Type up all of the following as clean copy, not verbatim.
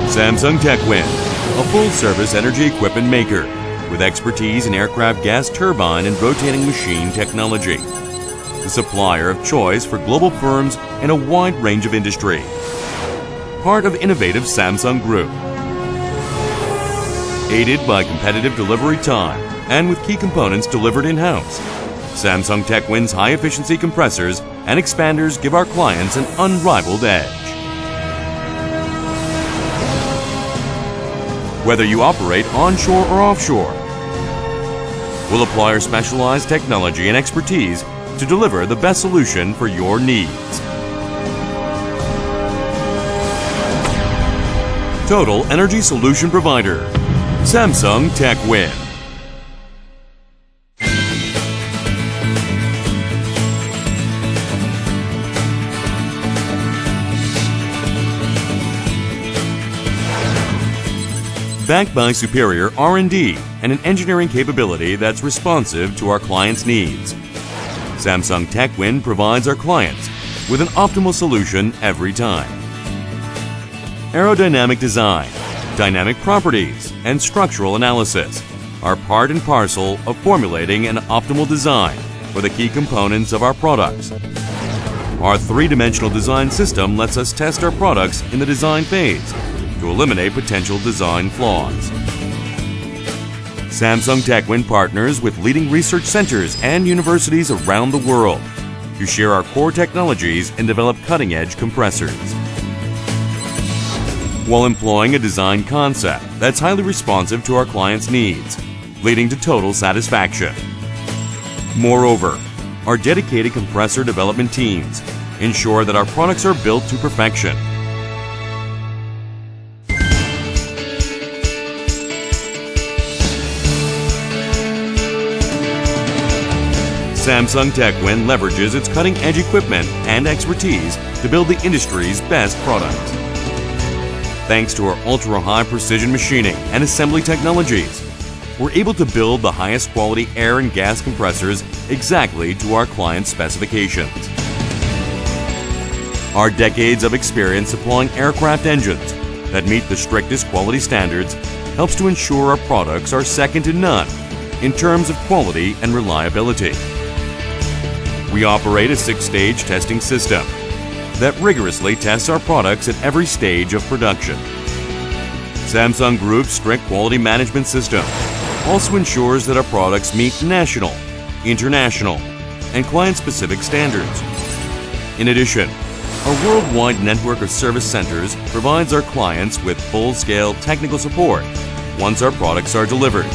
Samsung TechWin, a full-service energy equipment maker with expertise in aircraft gas turbine and rotating machine technology. The supplier of choice for global firms in a wide range of industry. Part of innovative Samsung Group. Aided by competitive delivery time and with key components delivered in-house, Samsung TechWin's high-efficiency compressors and expanders give our clients an unrivaled edge. Whether you operate onshore or offshore, we'll apply our specialized technology and expertise to deliver the best solution for your needs. Total energy solution provider, Samsung TechWin. Backed by superior R&D and an engineering capability that's responsive to our clients' needs, Samsung TechWin provides our clients with an optimal solution every time. Aerodynamic design, dynamic properties, and structural analysis are part and parcel of formulating an optimal design for the key components of our products. Our three-dimensional design system lets us test our products in the design phase to eliminate potential design flaws. Samsung TechWin partners with leading research centers and universities around the world to share our core technologies and develop cutting-edge compressors, while employing a design concept that's highly responsive to our clients' needs, leading to total satisfaction. Moreover, our dedicated compressor development teams ensure that our products are built to perfection. Samsung TechWin leverages its cutting-edge equipment and expertise to build the industry's best products. Thanks to our ultra-high precision machining and assembly technologies, we're able to build the highest quality air and gas compressors exactly to our clients' specifications. Our decades of experience supplying aircraft engines that meet the strictest quality standards helps to ensure our products are second to none in terms of quality and reliability. We operate a 6-stage testing system that rigorously tests our products at every stage of production. Samsung Group's strict quality management system also ensures that our products meet national, international, and client-specific standards. In addition, our worldwide network of service centers provides our clients with full-scale technical support once our products are delivered.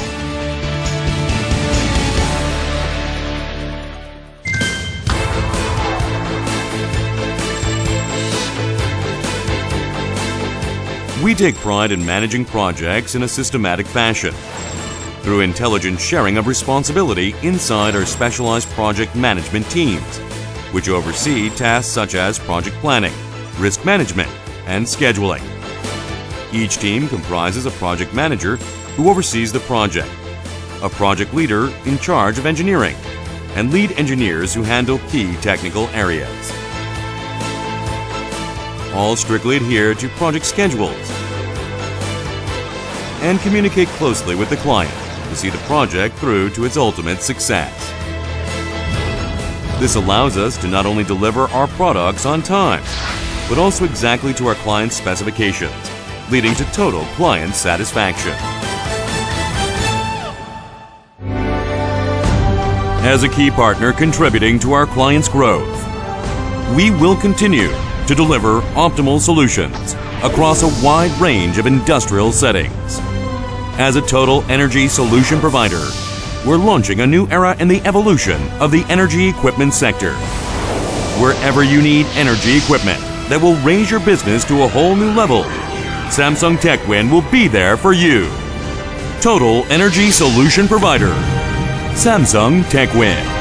We take pride in managing projects in a systematic fashion through intelligent sharing of responsibility inside our specialized project management teams, which oversee tasks such as project planning, risk management, and scheduling. Each team comprises a project manager who oversees the project, a project leader in charge of engineering, and lead engineers who handle key technical areas. All strictly adhere to project schedules and communicate closely with the client to see the project through to its ultimate success. This allows us to not only deliver our products on time, but also exactly to our client's specifications, leading to total client satisfaction. As a key partner contributing to our clients' growth, we will continue to deliver optimal solutions across a wide range of industrial settings. As a total energy solution provider, we're launching a new era in the evolution of the energy equipment sector. Wherever you need energy equipment that will raise your business to a whole new level, Samsung TechWin will be there for you. Total energy solution provider, Samsung TechWin.